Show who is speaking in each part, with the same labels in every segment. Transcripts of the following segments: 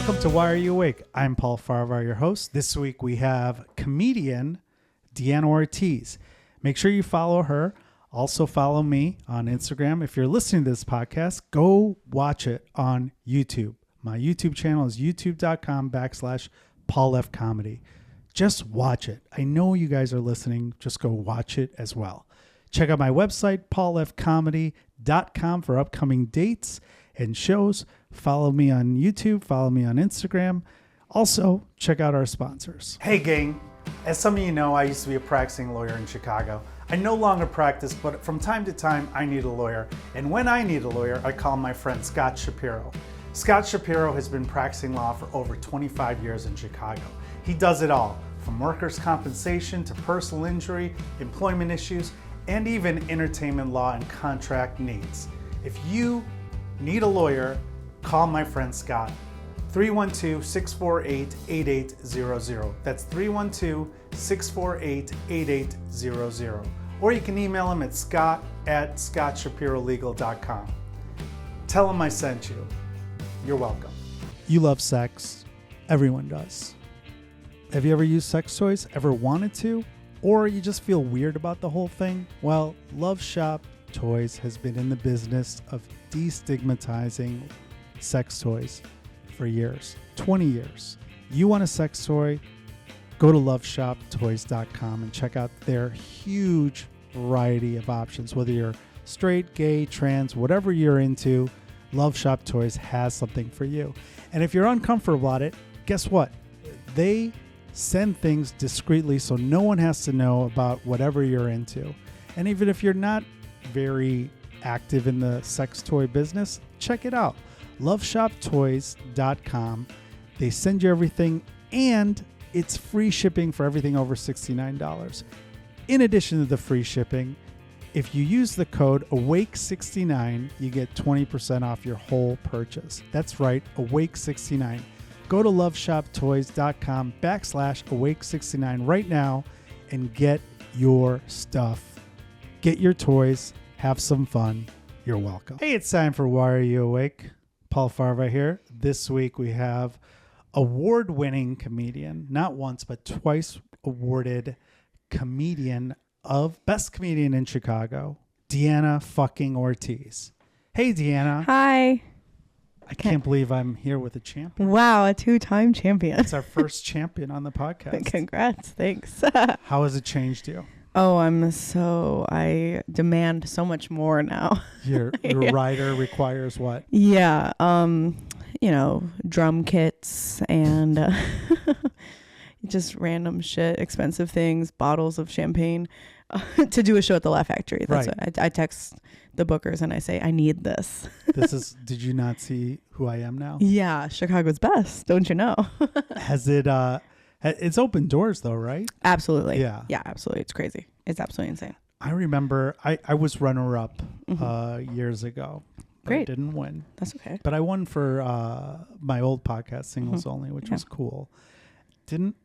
Speaker 1: Welcome to Why Are You Awake? I'm Paul Farahvar, your host. This week we have comedian Deanna Ortiz. Make sure you follow her. Also follow me on Instagram. If you're listening to this podcast, go watch it on YouTube. My YouTube channel is youtube.com/paulfcomedy. Just watch it. I know you guys are listening. Just go watch it as well. Check out my website, paulfcomedy.com, for upcoming dates and shows. Follow me on YouTube. Follow me on Instagram. Also, check out our sponsors. Hey, gang. As some of you know, I used to be a practicing lawyer in Chicago. I no longer practice, but from time to time, I need a lawyer. And when I need a lawyer, I call my friend Scott Shapiro. Scott Shapiro has been practicing law for over 25 years in Chicago. He does it all, from workers' compensation to personal injury, employment issues, and even entertainment law and contract needs. If you need a lawyer, call my friend Scott. 312-648-8800. That's 312-648-8800. Or you can email him at scott@scottshapirolegal.com. Tell him I sent you. You're welcome. You love sex. Everyone does. Have you ever used sex toys? Ever wanted to? Or you just feel weird about the whole thing? Well, Love Shop Toys has been in the business of destigmatizing sex toys for years, 20 years. You want a sex toy? Go to loveshoptoys.com and check out their huge variety of options. Whether you're straight, gay, trans, whatever you're into, Love Shop Toys has something for you. And if you're uncomfortable about it, guess what? They send things discreetly so no one has to know about whatever you're into. And even if you're not very active in the sex toy business, check it out. loveshoptoys.com. They send you everything, and it's free shipping for everything over $69. In addition to the free shipping, if you use the code AWAKE69, you get 20% off your whole purchase. That's right, AWAKE69. Go to loveshoptoys.com/awake69 right now and get your stuff. Get your toys. Have some fun. You're welcome. Hey, it's time for Why Are You Awake? Paul Farahvar here. This week we have award-winning comedian, not once but twice awarded comedian of Best Comedian in Chicago, Deanna fucking Ortiz. Hey, Deanna.
Speaker 2: Hi.
Speaker 1: I can't believe I'm here with a champion.
Speaker 2: Wow, a two-time champion.
Speaker 1: It's our first champion on the podcast.
Speaker 2: Congrats. Thanks.
Speaker 1: How has it changed you?
Speaker 2: Oh, I demand so much more now.
Speaker 1: Your rider requires what?
Speaker 2: Yeah. Drum kits and just random shit, expensive things, bottles of champagne to do a show at the Laugh Factory. That's
Speaker 1: right.
Speaker 2: what I text the bookers and I say, I need this.
Speaker 1: Did you not see Who I Am Now?
Speaker 2: Yeah. Chicago's best. Don't you know?
Speaker 1: Has it, it's opened doors though, right?
Speaker 2: Absolutely.
Speaker 1: Yeah.
Speaker 2: Yeah, absolutely. It's crazy. It's absolutely insane.
Speaker 1: I remember I was runner-up years ago.
Speaker 2: Great.
Speaker 1: I didn't win.
Speaker 2: That's okay.
Speaker 1: But I won for my old podcast, Singles Only, which was cool. Didn't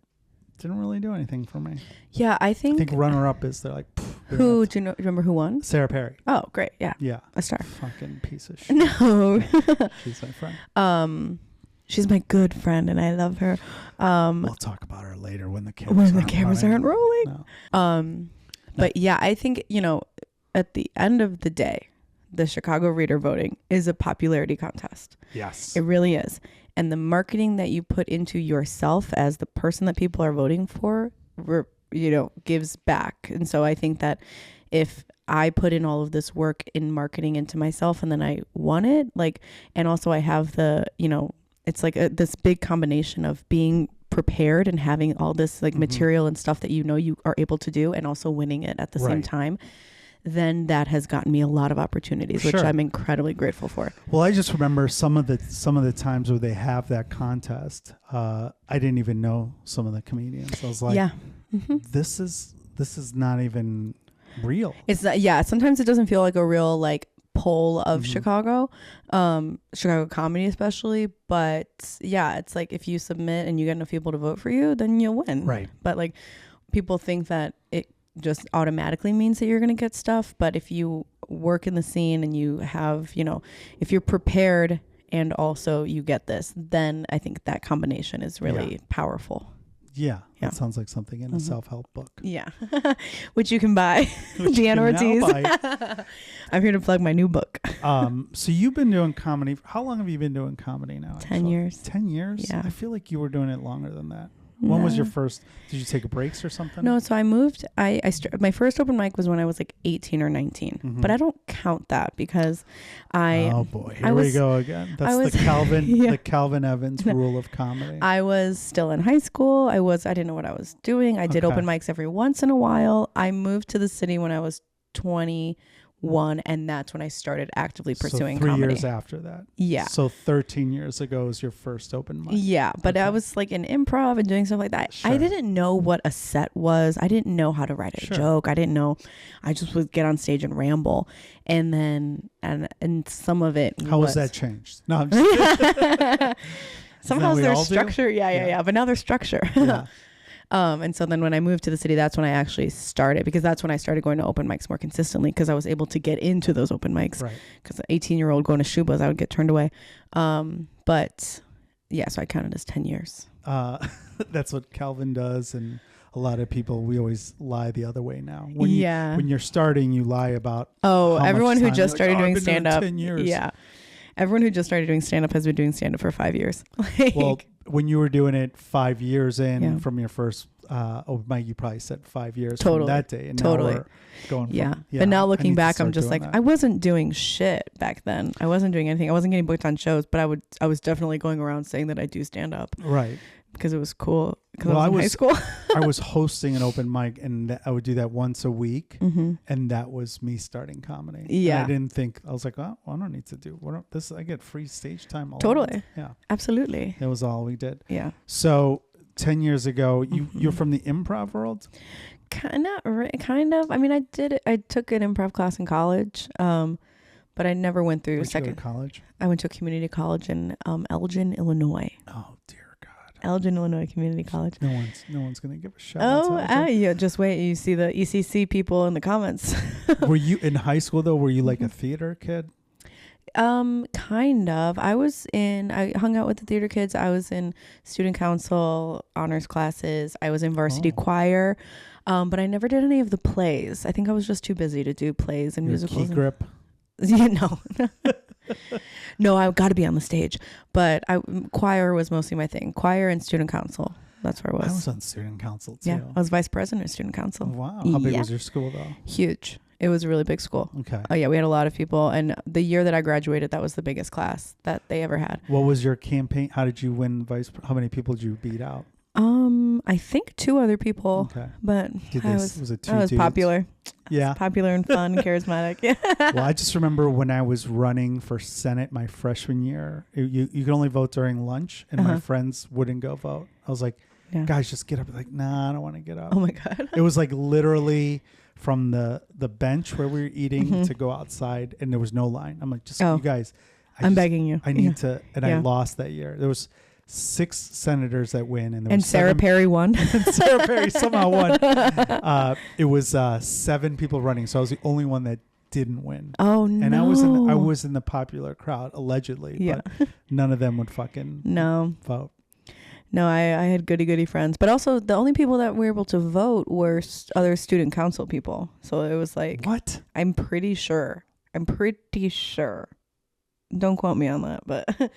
Speaker 1: really do anything for me.
Speaker 2: Yeah, I think
Speaker 1: runner-up is they're like,
Speaker 2: who do you remember who won?
Speaker 1: Sarah Perry.
Speaker 2: Oh, great. Yeah.
Speaker 1: Yeah.
Speaker 2: A star.
Speaker 1: Fucking piece of shit.
Speaker 2: No.
Speaker 1: She's my friend.
Speaker 2: She's my good friend and I love her.
Speaker 1: We'll talk about her later when the cameras
Speaker 2: aren't rolling.
Speaker 1: No.
Speaker 2: But yeah, I think, at the end of the day, the Chicago reader voting is a popularity contest.
Speaker 1: Yes.
Speaker 2: It really is. And the marketing that you put into yourself as the person that people are voting for, gives back. And so I think that if I put in all of this work in marketing into myself and then I won it, and also I have it's like this big combination of being prepared and having all this material and stuff that you are able to do and also winning it at the same time, then that has gotten me a lot of opportunities, which I'm incredibly grateful for.
Speaker 1: Well, I just remember some of the times where they have that contest. I didn't even know some of the comedians. I was like, this is not even real.
Speaker 2: It's not, sometimes it doesn't feel like a real poll of Chicago comedy especially, but it's like if you submit and you get enough people to vote for you, then you'll win.
Speaker 1: Right.
Speaker 2: But people think that it just automatically means that you're going to get stuff, but if you work in the scene and you have, if you're prepared and also you get this, then I think that combination is really powerful.
Speaker 1: Yeah, that sounds like something in a self-help book.
Speaker 2: Yeah, which you can buy. Deanna Ortiz. I'm here to plug my new book.
Speaker 1: So you've been doing comedy. How long have you been doing comedy now?
Speaker 2: 10 years.
Speaker 1: 10 years?
Speaker 2: Yeah.
Speaker 1: I feel like you were doing it longer than that. When was your first? Did you take breaks or something?
Speaker 2: No, so I moved. My first open mic was when I was like 18 or 19, but I don't count that because
Speaker 1: Oh boy, here we go again. That's the Calvin Evans rule of comedy.
Speaker 2: I was still in high school. I didn't know what I was doing. I did open mics every once in a while. I moved to the city when I was 21, and that's when I started actively pursuing
Speaker 1: comedy. 3
Speaker 2: comedy.
Speaker 1: years after that.
Speaker 2: Yeah.
Speaker 1: So 13 years ago was your first open mic.
Speaker 2: Yeah, but I was like in improv and doing stuff like that.
Speaker 1: Sure.
Speaker 2: I didn't know what a set was. I didn't know how to write a joke. I didn't know. I just would get on stage and ramble, and then and some of it.
Speaker 1: How has that changed? No, I'm just
Speaker 2: somehow there's structure. Yeah. But now there's structure.
Speaker 1: Yeah.
Speaker 2: And so then when I moved to the city, that's when I actually started, because that's when I started going to open mics more consistently, because I was able to get into those open mics.
Speaker 1: Right.
Speaker 2: Because an 18-year-old going to Shubas, I would get turned away. But yeah, so I counted as 10 years.
Speaker 1: That's what Calvin does. And a lot of people, we always lie the other way now. When you're starting, you lie about.
Speaker 2: Everyone who just started doing stand-up.
Speaker 1: 10 years.
Speaker 2: Yeah. Everyone who just started doing stand-up has been doing stand-up for 5 years.
Speaker 1: Well, when you were doing it 5 years in from your first open mic, you probably said 5 years from that day. And now we're going
Speaker 2: but now looking back, I'm just like, I wasn't doing shit back then. I wasn't doing anything. I wasn't getting booked on shows, but I was definitely going around saying that I do stand-up.
Speaker 1: Right.
Speaker 2: Because it was cool. Because I was in high school.
Speaker 1: I was hosting an open mic, and I would do that once a week, and that was me starting comedy.
Speaker 2: Yeah,
Speaker 1: and I didn't think, I was like, oh, I don't need to do this. I get free stage time.
Speaker 2: Totally.
Speaker 1: Yeah,
Speaker 2: absolutely.
Speaker 1: That was all we did.
Speaker 2: Yeah.
Speaker 1: So 10 years ago, you're from the improv world.
Speaker 2: Kind of. I mean, I took an improv class in college, but I never went through
Speaker 1: second college.
Speaker 2: I went to a community college in Elgin, Illinois.
Speaker 1: Oh dear.
Speaker 2: Elgin, Illinois Community College.
Speaker 1: No one's gonna give a shout out.
Speaker 2: Yeah, just wait. You see the ECC people in the comments.
Speaker 1: Were you in high school though? Were you like a theater kid?
Speaker 2: Kind of. I hung out with the theater kids. I was in student council, honors classes. I was in varsity choir. But I never did any of the plays. I think I was just too busy to do plays and musicals.
Speaker 1: Key grip.
Speaker 2: Yeah, no. No, I got to be on the stage, but choir was mostly my thing. Choir and student council. That's where I was.
Speaker 1: I was on student council too.
Speaker 2: Yeah, I was vice president of student council.
Speaker 1: Wow. How big was your school though?
Speaker 2: Huge. It was a really big school.
Speaker 1: Okay.
Speaker 2: Oh yeah, we had a lot of people, and the year that I graduated, that was the biggest class that they ever had.
Speaker 1: What was your campaign? How did you win how many people did you beat out?
Speaker 2: I think 2 other people. Okay. But I was popular.
Speaker 1: Yeah.
Speaker 2: Popular and fun and charismatic. Yeah.
Speaker 1: Well, I just remember when I was running for Senate my freshman year, you could only vote during lunch, and my friends wouldn't go vote. I was like, guys, just get up. Like, nah, I don't want to get up.
Speaker 2: Oh my God.
Speaker 1: It was like literally from the bench where we were eating to go outside, and there was no line. I'm like, just you guys.
Speaker 2: I'm begging you.
Speaker 1: I need to. And I lost that year. There was 6 senators that win, and there was
Speaker 2: Sarah Perry won.
Speaker 1: And Sarah Perry somehow won. It was 7 people running, so I was the only one that didn't win.
Speaker 2: Oh no!
Speaker 1: And I was in the popular crowd allegedly, but none of them would fucking vote.
Speaker 2: No, I had goody friends, but also the only people that were able to vote were other student council people. So it was like,
Speaker 1: what?
Speaker 2: I'm pretty sure. Don't quote me on that, but.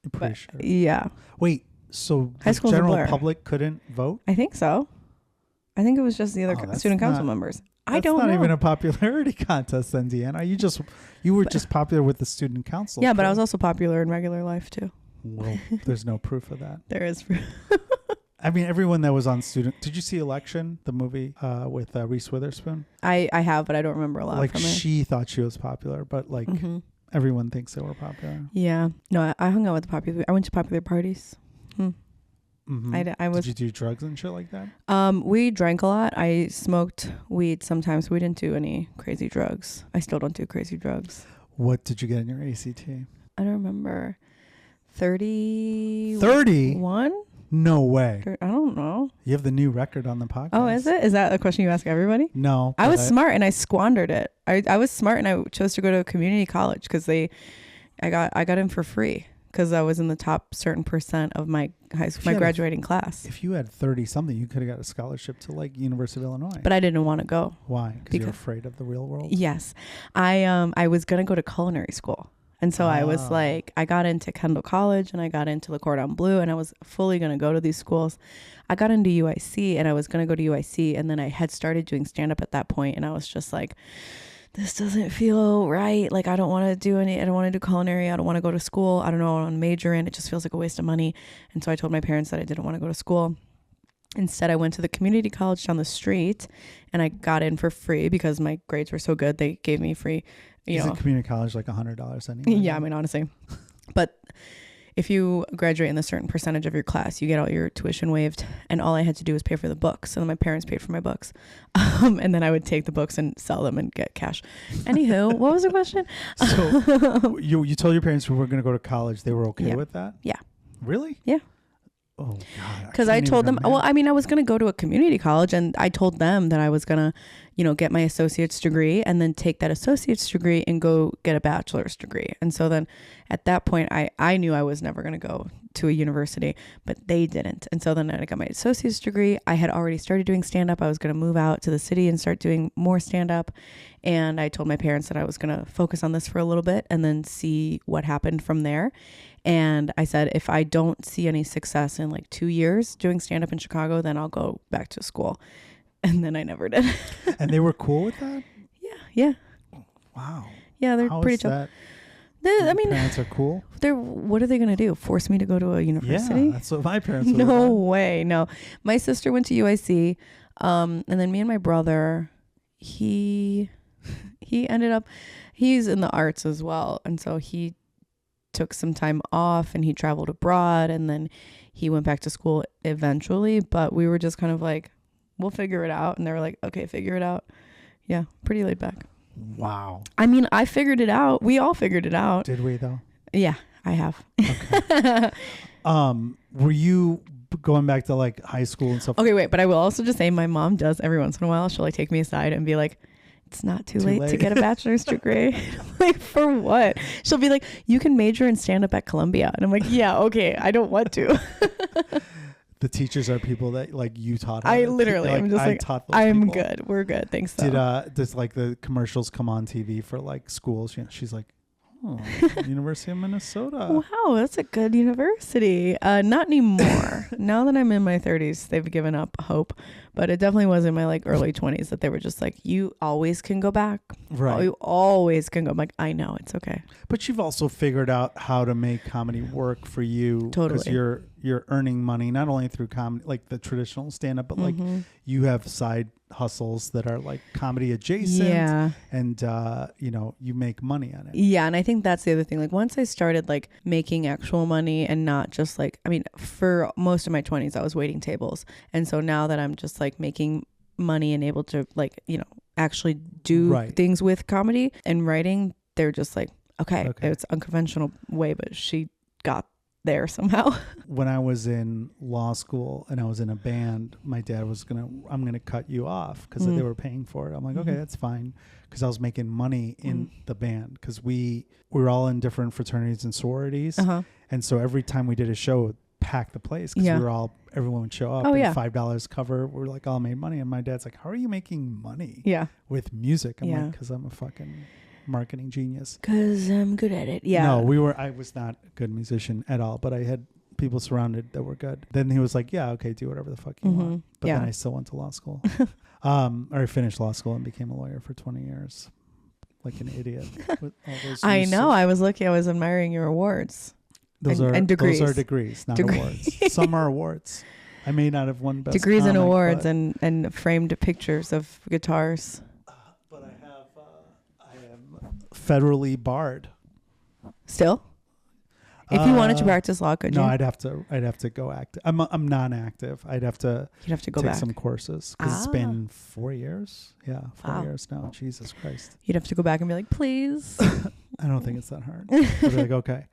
Speaker 1: I'm pretty sure.
Speaker 2: Yeah.
Speaker 1: Wait, so the general public couldn't vote?
Speaker 2: I think so. I think it was just the other student council members. I don't know.
Speaker 1: That's not even a popularity contest then, Deanna. You were just popular with the student council.
Speaker 2: Yeah, but I was also popular in regular life too.
Speaker 1: Well, there's no proof of that.
Speaker 2: There is proof.
Speaker 1: I mean, everyone that was on student. Did you see Election, the movie with Reese Witherspoon?
Speaker 2: I have, but I don't remember a lot from it.
Speaker 1: Like she thought she was popular, but like. Everyone thinks they were popular.
Speaker 2: Yeah. No, I hung out with the popular. I went to popular parties.
Speaker 1: Did you do drugs and shit like that?
Speaker 2: We drank a lot. I smoked weed sometimes. We didn't do any crazy drugs. I still don't do crazy drugs.
Speaker 1: What did you get in your ACT?
Speaker 2: I don't remember. 30?
Speaker 1: 31? No way.
Speaker 2: I don't know.
Speaker 1: You have the new record on the podcast.
Speaker 2: Oh, is it? Is that a question you ask everybody?
Speaker 1: No.
Speaker 2: I was smart and I squandered it. I was smart and I chose to go to a community college because they I got in for free because I was in the top certain percent of my high school, my graduating class.
Speaker 1: If you had 30 something, you could have got a scholarship to like University of Illinois.
Speaker 2: But I didn't want to go.
Speaker 1: Why? Because you're afraid of the real world?
Speaker 2: Yes. I was going to go to culinary school. And so I was like, I got into Kendall College and I got into Le Cordon Bleu and I was fully going to go to these schools. I got into UIC and I was going to go to UIC, and then I had started doing stand-up at that point, and I was just like, this doesn't feel right. Like, I don't want to do culinary. I don't want to go to school. I don't know what I want to major in. It just feels like a waste of money. And so I told my parents that I didn't want to go to school. Instead, I went to the community college down the street and I got in for free because my grades were so good. They gave me free,
Speaker 1: Is a community college like $100 anyway?
Speaker 2: Yeah, I mean, honestly. But if you graduate in a certain percentage of your class, you get all your tuition waived. And all I had to do was pay for the books. And then my parents paid for my books. And then I would take the books and sell them and get cash. Anywho, what was the question?
Speaker 1: So you told your parents we were going to go to college. They were okay with that?
Speaker 2: Yeah.
Speaker 1: Really?
Speaker 2: Yeah.
Speaker 1: Oh, God.
Speaker 2: Because I told them, well, I mean, I was going to go to a community college, and I told them that I was going to, get my associate's degree and then take that associate's degree and go get a bachelor's degree. And so then at that point, I knew I was never going to go to a university, but they didn't. And so then I got my associate's degree. I had already started doing stand-up. I was going to move out to the city and start doing more stand-up. And I told my parents that I was going to focus on this for a little bit and then see what happened from there. And I said, if I don't see any success in like 2 years doing stand-up in Chicago, then I'll go back to school. And then I never did.
Speaker 1: And they were cool with that?
Speaker 2: Yeah.
Speaker 1: Wow.
Speaker 2: Yeah, they're pretty chill. I mean,
Speaker 1: parents are cool.
Speaker 2: What are they going to do? Force me to go to a university?
Speaker 1: Yeah, that's what my parents would
Speaker 2: No way. No. My sister went to UIC. And then me and my brother, he ended up, he's in the arts as well. And so he took some time off and he traveled abroad, and then he went back to school eventually. But we were just kind of like, we'll figure it out. And they were like, okay, figure it out. Yeah, pretty laid back.
Speaker 1: Wow.
Speaker 2: I mean, I figured it out. We all figured it out.
Speaker 1: Did we though?
Speaker 2: Yeah, I have.
Speaker 1: Okay. Were you going back to like high school and stuff?
Speaker 2: Okay, wait, but I will also just say my mom does every once in a while. She'll like take me aside and be like, it's not too late to get a bachelor's degree. Like, for what? She'll be like, you can major in stand-up at Columbia. And I'm like, yeah, okay, I don't want to.
Speaker 1: The teachers are people that like you taught.
Speaker 2: I literally, I'm just like, I'm
Speaker 1: people.
Speaker 2: good. We're good. Thanks. Though.
Speaker 1: Does like the commercials come on TV for like schools? She's like, oh, University of Minnesota.
Speaker 2: Wow, that's a good university. Not anymore. Now that I'm in my 30s, they've given up hope. But it definitely was in my like early 20s that they were just like, you always can go back.
Speaker 1: Right.
Speaker 2: You always can go. I'm like, I know, it's okay.
Speaker 1: But you've also figured out how to make comedy work for you.
Speaker 2: Totally.
Speaker 1: Because you're earning money not only through comedy, like the traditional stand-up, but like you have side hustles that are like comedy adjacent. Yeah. And you make money on it.
Speaker 2: Yeah, and I think that's the other thing. Like once I started like making actual money and not just like, I mean, for most of my 20s I was waiting tables. And so now that I'm just like making money and able to like, actually do things with comedy and writing, they're just like, okay. It's unconventional way, but she got there somehow.
Speaker 1: When I was in law school and I was in a band, my dad was I'm gonna cut you off because they were paying for it. I'm like, okay, that's fine, because I was making money in the band, because we were all in different fraternities and sororities, and so every time we did a show, it would pack the place because everyone would show up. $5 cover. We're like all made money, and my dad's like, how are you making money? With music? I'm like, because I'm a fucking marketing genius.
Speaker 2: Because I'm good at it. Yeah.
Speaker 1: No, I was not a good musician at all, but I had people surrounded that were good. Then he was like, yeah, okay, do whatever the fuck you want. But then I still went to law school. Or I finished law school and became a lawyer for 20 years. Like an idiot. With all those
Speaker 2: I know. I was lucky. I was admiring your awards.
Speaker 1: Those are degrees. Those are degrees, not awards. Some are awards. I may not have won best
Speaker 2: degrees
Speaker 1: comic,
Speaker 2: and awards and framed pictures of guitars.
Speaker 1: But I am federally barred.
Speaker 2: Still? If you wanted to practice law, could you?
Speaker 1: No, I'd have to go active. I'm non-active. You'd have to
Speaker 2: go
Speaker 1: take
Speaker 2: back.
Speaker 1: Some courses, because it's been 4 years. Yeah, 4 years now. Jesus Christ.
Speaker 2: You'd have to go back and be like, please.
Speaker 1: I don't think it's that hard. I'd be like, okay.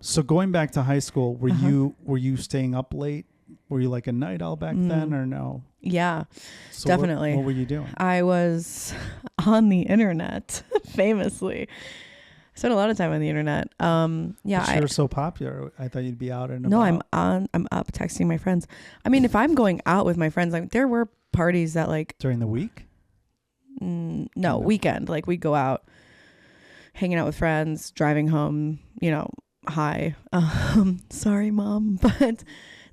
Speaker 1: So going back to high school, were you staying up late? Were you like a night owl back then, or no?
Speaker 2: Yeah, so definitely.
Speaker 1: What were you doing?
Speaker 2: I was on the internet, famously. spent a lot of time on the internet. Yeah.
Speaker 1: You're so popular. I thought you'd be out and
Speaker 2: no,
Speaker 1: about.
Speaker 2: I'm up texting my friends. I mean, if I'm going out with my friends, like there were parties that like
Speaker 1: during the week.
Speaker 2: No, weekend. Like we'd go out, hanging out with friends, driving home, you know, high. Sorry, Mom. But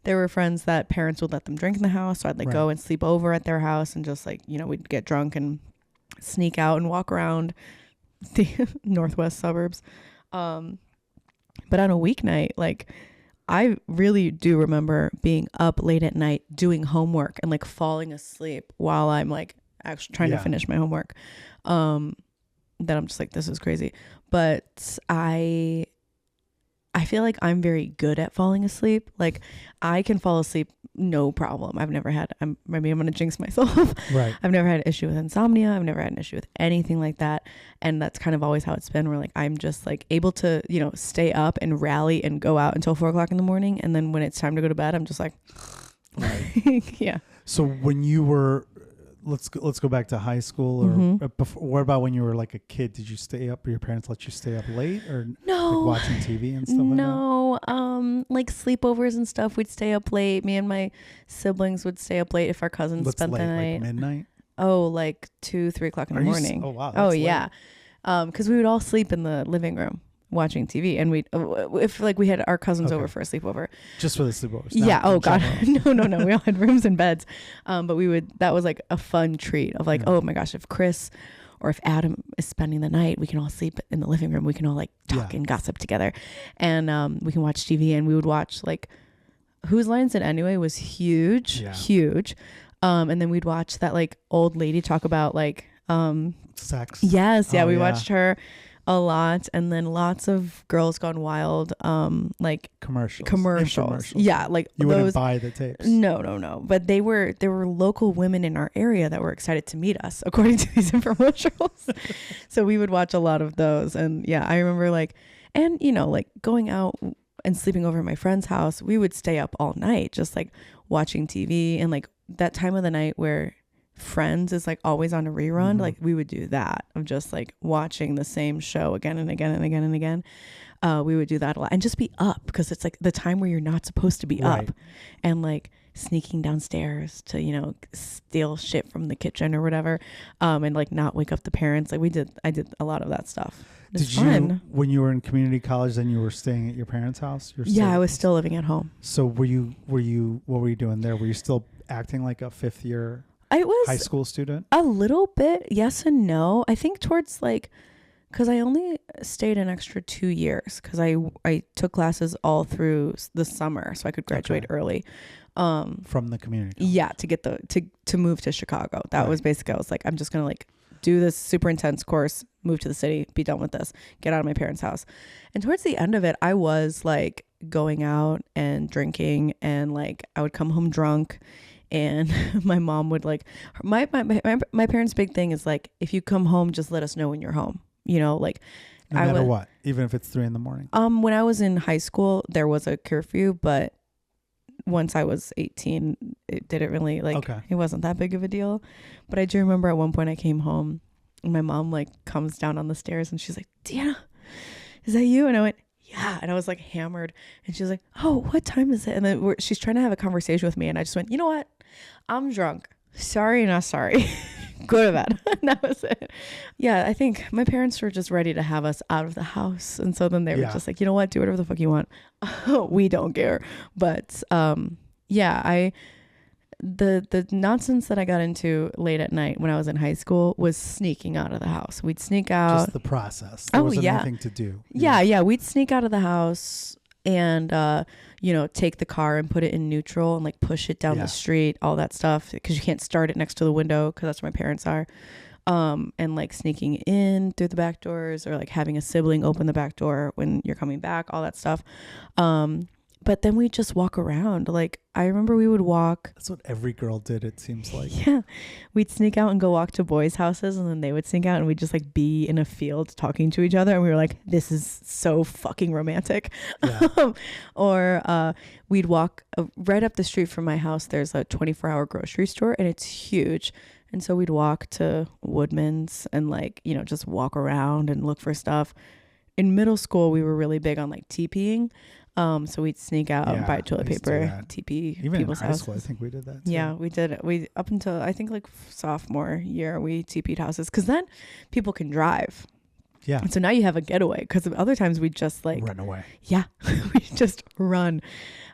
Speaker 2: there were friends that parents would let them drink in the house. So I'd like go and sleep over at their house and just like, you know, we'd get drunk and sneak out and walk around the northwest suburbs. But on a weeknight, like I really do remember being up late at night doing homework and like falling asleep while I'm like actually trying to finish my homework. That I'm just like, this is crazy. But I feel like I'm very good at falling asleep. Like I can fall asleep no problem. Maybe I'm gonna jinx myself.
Speaker 1: Right.
Speaker 2: I've never had an issue with insomnia. I've never had an issue with anything like that. And that's kind of always how it's been, where like I'm just like able to, you know, stay up and rally and go out until 4 o'clock in the morning. And then when it's time to go to bed, I'm just like, yeah.
Speaker 1: So when you were, let's go back to high school, or before, what about when you were like a kid? Did you stay up, or your parents let you stay up late, or
Speaker 2: no,
Speaker 1: like watching TV and stuff like that?
Speaker 2: No, like sleepovers and stuff. We'd stay up late. Me and my siblings would stay up late if our cousins spent the night.
Speaker 1: Like midnight?
Speaker 2: Oh, like 2-3 o'clock in the morning.
Speaker 1: Oh wow.
Speaker 2: Oh yeah. Because we would all sleep in the living room watching TV, and we'd if like we had our cousins over for a sleepover.
Speaker 1: Just for the sleepovers.
Speaker 2: Yeah. Oh god. No. We all had rooms and beds. But that was like a fun treat of like, oh my gosh, if Chris or if Adam is spending the night, we can all sleep in the living room. We can all like talk and gossip together, and we can watch TV. And we would watch like Whose Line Is It Anyway was huge. And then we'd watch that like old lady talk about like
Speaker 1: sex.
Speaker 2: Yes, we watched her a lot, and then lots of Girls Gone Wild, like commercials. Yeah, like
Speaker 1: you wouldn't buy the tapes.
Speaker 2: No. But there were local women in our area that were excited to meet us, according to these infomercials. So we would watch a lot of those, and yeah, I remember like, and you know, like going out and sleeping over at my friend's house, we would stay up all night, just like watching TV, and like that time of the night where Friends is like always on a rerun, like we would do that of just like watching the same show again and again and again and again. We would do that a lot and just be up, because it's like the time where you're not supposed to be up, and like sneaking downstairs to, you know, steal shit from the kitchen or whatever, and like not wake up the parents. Like I did a lot of that stuff.
Speaker 1: Did you, when you were in community college, then you were staying at your parents' house?
Speaker 2: I was still living at home.
Speaker 1: So what were you doing there? Were you still acting like a fifth year high school student?
Speaker 2: A little bit, yes and no. I think towards like, because I only stayed an extra 2 years, because I took classes all through the summer, so I could graduate early.
Speaker 1: From the community college.
Speaker 2: Yeah, to get to move to Chicago. That was basically, I was like, I'm just gonna like do this super intense course, move to the city, be done with this, get out of my parents' house. And towards the end of it, I was like going out and drinking, and like I would come home drunk. And my mom would like, my parents' big thing is like, if you come home, just let us know when you're home. You know, like
Speaker 1: no matter what, even if it's 3 a.m.
Speaker 2: When I was in high school, there was a curfew, but once I was 18, it didn't really like, it wasn't that big of a deal. But I do remember at one point I came home and my mom like comes down on the stairs and she's like, Deanna, is that you? And I went, yeah. And I was like hammered, and she was like, oh, what time is it? And then she's trying to have a conversation with me, and I just went, you know what? I'm drunk. Sorry, not sorry. Go to bed. And that was it. Yeah, I think my parents were just ready to have us out of the house. And so then they were just like, you know what? Do whatever the fuck you want. We don't care. But the nonsense that I got into late at night when I was in high school was sneaking out of the house. We'd sneak out.
Speaker 1: Just the process. There wasn't anything to do.
Speaker 2: Yeah. We'd sneak out of the house and, take the car and put it in neutral and like push it down the street, all that stuff. Because you can't start it next to the window, because that's where my parents are. And like sneaking in through the back doors, or like having a sibling open the back door when you're coming back, all that stuff. But then we just walk around. Like, I remember we would walk.
Speaker 1: That's what every girl did, it seems like.
Speaker 2: Yeah. We'd sneak out and go walk to boys' houses, and then they would sneak out, and we'd just like be in a field talking to each other. And we were like, this is so fucking romantic. Yeah. Or we'd walk right up the street from my house. There's a 24-hour grocery store, and it's huge. And so we'd walk to Woodman's and like, just walk around and look for stuff. in middle school, we were really big on like TPing. So we'd sneak out and buy toilet paper, TP
Speaker 1: even
Speaker 2: people's
Speaker 1: in high school. I
Speaker 2: houses.
Speaker 1: think we did that too.
Speaker 2: Yeah, we did it. We up until I think like sophomore year, we TP'd houses because then people can drive.
Speaker 1: Yeah.
Speaker 2: And so now you have a getaway because other times we just like
Speaker 1: run away.
Speaker 2: Yeah, we just run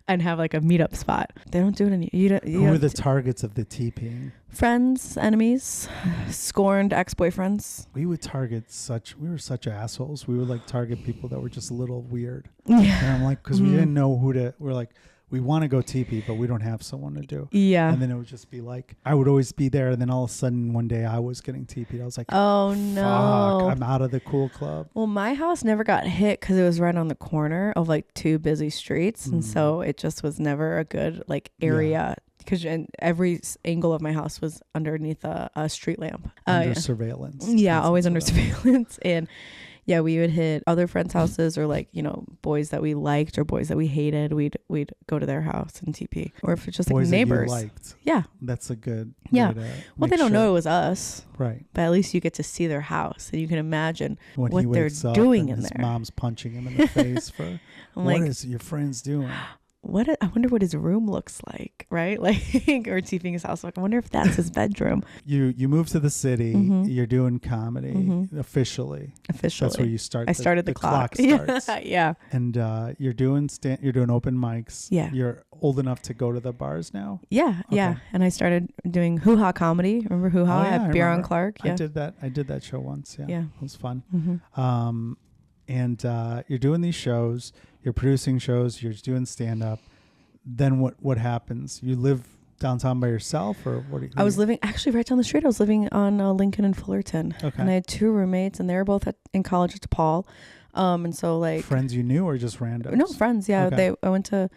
Speaker 2: and have like a meetup spot. They don't do it any.
Speaker 1: Who are the targets of the TPing?
Speaker 2: Friends, enemies, scorned ex-boyfriends.
Speaker 1: We were such assholes. We would like target people that were just a little weird.
Speaker 2: Yeah.
Speaker 1: And I'm like, because we didn't know who to, we're like, we want to go TP, but we don't have someone to do.
Speaker 2: Yeah.
Speaker 1: And then it would just be like, I would always be there. And then all of a sudden one day I was getting TP'd. I was like,
Speaker 2: oh no,
Speaker 1: fuck, I'm out of the cool club.
Speaker 2: Well, my house never got hit because it was right on the corner of like two busy streets. And so it just was never a good like area. Because every angle of my house was underneath a street lamp.
Speaker 1: Under surveillance.
Speaker 2: Yeah, always under surveillance. And yeah, we would hit other friends' houses or like, you know, boys that we liked or boys that we hated. We'd go to their house and TP. Or if it's just
Speaker 1: boys
Speaker 2: like neighbors.
Speaker 1: That you liked.
Speaker 2: Yeah.
Speaker 1: That's a good
Speaker 2: way
Speaker 1: to
Speaker 2: well, they don't know it was us.
Speaker 1: Right.
Speaker 2: But at least you get to see their house and you can imagine
Speaker 1: when
Speaker 2: what they're doing in
Speaker 1: his
Speaker 2: there.
Speaker 1: Mom's punching him in the face for what is your friends doing?
Speaker 2: I wonder what his room looks like, right? Like, or TPing his house. Like, I wonder if that's his bedroom.
Speaker 1: You moved to the city. You're doing comedy officially.
Speaker 2: Officially,
Speaker 1: that's where you start.
Speaker 2: I started the clock
Speaker 1: starts.
Speaker 2: Yeah.
Speaker 1: And you're doing open mics.
Speaker 2: Yeah.
Speaker 1: You're old enough to go to the bars now.
Speaker 2: Yeah,
Speaker 1: okay.
Speaker 2: yeah. And I started doing Hoo Ha Comedy. Remember Hoo Ha at Beer on Clark? Yeah.
Speaker 1: I did that show once. Yeah.
Speaker 2: Yeah.
Speaker 1: It was fun. And you're doing these shows. You're producing shows. You're doing stand up. Then what happens? You live downtown by yourself, or what? I
Speaker 2: was living actually right down the street. I was living on Lincoln and Fullerton. Okay. And I had two roommates, and they were both in college at DePaul. And so like
Speaker 1: friends you knew or just randoms?
Speaker 2: No, friends. Yeah, okay. I went to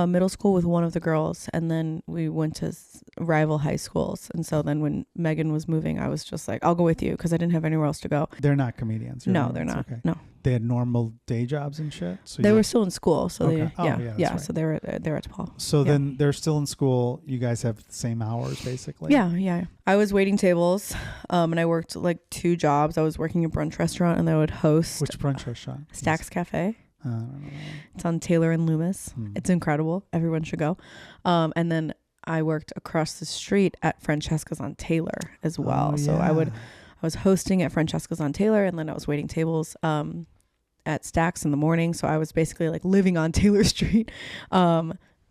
Speaker 2: middle school with one of the girls, and then we went to rival high schools. And so then when Megan was moving, I was just like, I'll go with you because I didn't have anywhere else to go.
Speaker 1: They're not comedians.
Speaker 2: No, they're not. Okay. No.
Speaker 1: They had normal day jobs and shit. So
Speaker 2: they were still in school. So
Speaker 1: okay.
Speaker 2: yeah.
Speaker 1: Right.
Speaker 2: So they were at DePaul.
Speaker 1: So then they're still in school. You guys have the same hours basically.
Speaker 2: Yeah. I was waiting tables, and I worked like two jobs. I was working a brunch restaurant, and I would host.
Speaker 1: Which brunch restaurant?
Speaker 2: Stacks Cafe.
Speaker 1: I don't know.
Speaker 2: It's on Taylor and Loomis. It's incredible. Everyone should go. And then I worked across the street at Francesca's on Taylor as well. So I was hosting at Francesca's on Taylor, and then I was waiting tables at Stacks in the morning. So I was basically like living on Taylor Street,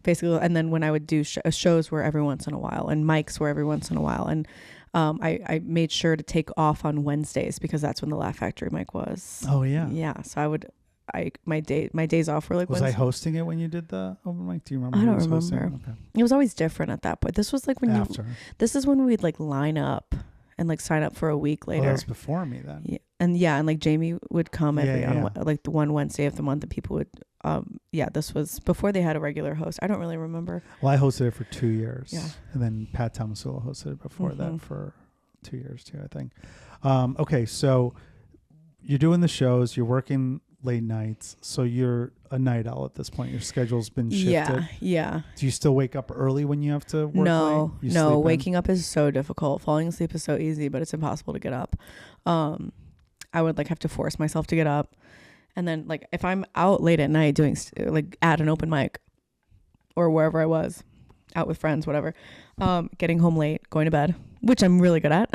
Speaker 2: basically. And then when I would do shows were every once in a while, and mics were every once in a while, and I made sure to take off on Wednesdays because that's when the Laugh Factory mic was.
Speaker 1: Oh yeah.
Speaker 2: Yeah. So my days off were like.
Speaker 1: Was I hosting it when you did the open mic? Do you remember?
Speaker 2: I don't remember. Okay. It was always different at that point. This was like when this is when we'd like line up and like sign up for a week later.
Speaker 1: Oh, that was before me then.
Speaker 2: Yeah, and like Jamie would come on like the one Wednesday of the month, and people would. This was before they had a regular host. I don't really remember.
Speaker 1: Well, I hosted it for 2 years.
Speaker 2: Yeah.
Speaker 1: And then Pat Tomasula hosted it before that for 2 years too, I think. Okay, so you're doing the shows. You're working late nights, so you're a night owl at this point. Your schedule's been shifted.
Speaker 2: Yeah.
Speaker 1: Do you still wake up early when you have to work?
Speaker 2: No. Waking up is so difficult. Falling asleep is so easy, but it's impossible to get up. I would like have to force myself to get up, and then like if I'm out late at night doing like at an open mic or wherever I was, out with friends, whatever, getting home late, going to bed, which I'm really good at,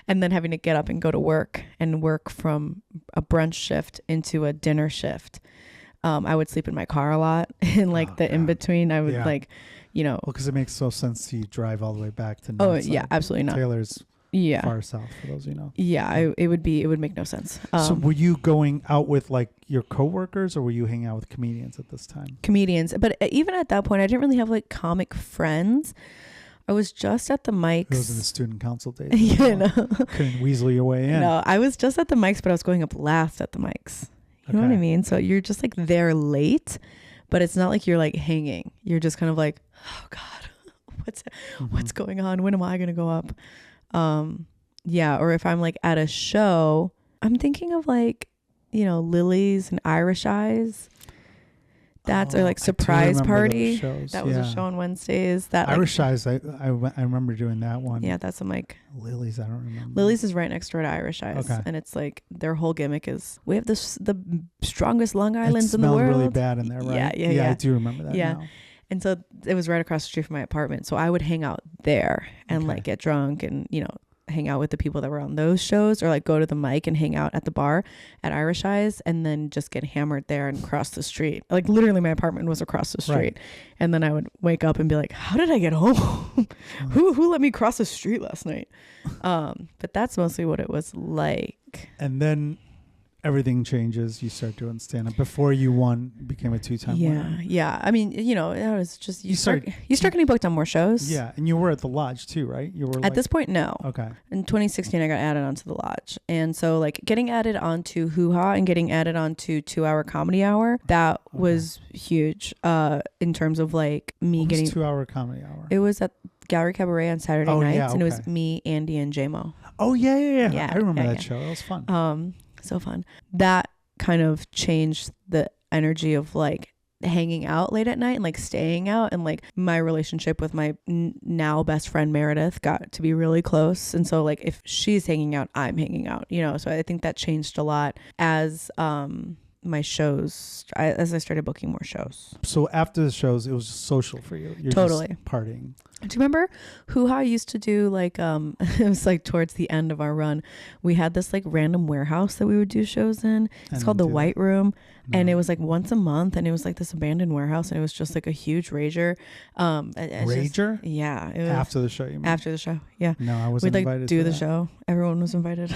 Speaker 2: and then having to get up and go to work and work from a brunch shift into a dinner shift. I would sleep in my car a lot, and like in between, I would like, well,
Speaker 1: because it makes so sense to drive all the way back to.
Speaker 2: Oh yeah, absolutely not.
Speaker 1: Taylor's far south for those you know.
Speaker 2: Yeah, it would make no sense.
Speaker 1: So were you going out with like your coworkers, or were you hanging out with comedians at this time?
Speaker 2: Comedians, but even at that point, I didn't really have like comic friends. I was just at the mics.
Speaker 1: Those are the student council days. Couldn't weasel your way in.
Speaker 2: No, I was just at the mics, but I was going up last at the mics. You know what I mean? So you're just like there late, but it's not like you're like hanging. You're just kind of like, oh God, what's going on? When am I going to go up? Or if I'm like at a show, I'm thinking of like, Lily's and Irish Eyes. That's or like surprise party. That was a show on Wednesdays. That
Speaker 1: Irish Eyes. I remember doing that one.
Speaker 2: Yeah, that's some like
Speaker 1: Lily's. I don't remember.
Speaker 2: Lily's is right next door to Irish Eyes, and it's like their whole gimmick is we have the strongest Long Islands in the world.
Speaker 1: It smelled really bad in there, right? Yeah. I do remember that.
Speaker 2: Yeah.
Speaker 1: Now.
Speaker 2: And so it was right across the street from my apartment. So I would hang out there and like get drunk and, hang out with the people that were on those shows or like go to the mic and hang out at the bar at Irish Eyes and then just get hammered there and cross the street. Like literally my apartment was across the street. Right. And then I would wake up and be like, how did I get home? Who let me cross the street last night? But that's mostly what it was like.
Speaker 1: And then everything changes. You start doing stand-up. Before you became a 2-time winner.
Speaker 2: Yeah. I mean, it was just you start getting booked on more shows.
Speaker 1: Yeah, and you were at the Lodge too, right? You were
Speaker 2: at this point, no.
Speaker 1: Okay.
Speaker 2: In 2016, I got added onto the Lodge, and so like getting added onto Hoo Ha and getting added onto 2 Hour Comedy Hour, that was huge. In terms of like me
Speaker 1: what
Speaker 2: getting
Speaker 1: was 2 Hour Comedy Hour.
Speaker 2: It was at Gallery Cabaret on Saturday nights, and it was me, Andy, and J-Mo.
Speaker 1: Oh yeah. I remember that show. That was fun.
Speaker 2: So fun. That kind of changed the energy of like hanging out late at night and like staying out, and like my relationship with my now best friend Meredith got to be really close. And so like if she's hanging out, I'm hanging out, so I think that changed a lot as my shows, as I started booking more shows.
Speaker 1: So after the shows, it was just social for you. You're
Speaker 2: totally
Speaker 1: just partying.
Speaker 2: Do you remember Hoo Ha used to do like it was like towards the end of our run, we had this like random warehouse that we would do shows in. It's called the White Room. No. And it was like once a month, and it was like this abandoned warehouse, and it was just like a huge rager.
Speaker 1: Rager?
Speaker 2: Yeah. It was
Speaker 1: after the show, you mean?
Speaker 2: After the show, yeah.
Speaker 1: No, I wasn't invited.
Speaker 2: We'd like do the show. Everyone was invited.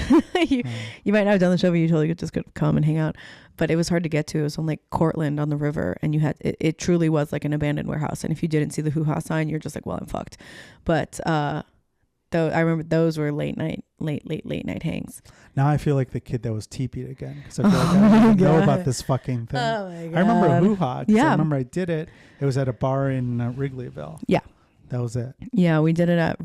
Speaker 2: You might not have done the show, but you totally could come and hang out. But it was hard to get to. It was on like Cortland on the river, and you had it truly was like an abandoned warehouse. And if you didn't see the Hoo Ha sign, you're just like, well, I'm fucked. But though I remember those were late night hangs.
Speaker 1: Now I feel like the kid that was teepeed again, because I feel like I didn't know about this fucking thing.
Speaker 2: Oh my God.
Speaker 1: I remember Hoo Ha.
Speaker 2: Yeah.
Speaker 1: I remember I did it. It was at a bar in Wrigleyville.
Speaker 2: Yeah.
Speaker 1: That was it.
Speaker 2: Yeah, we did it at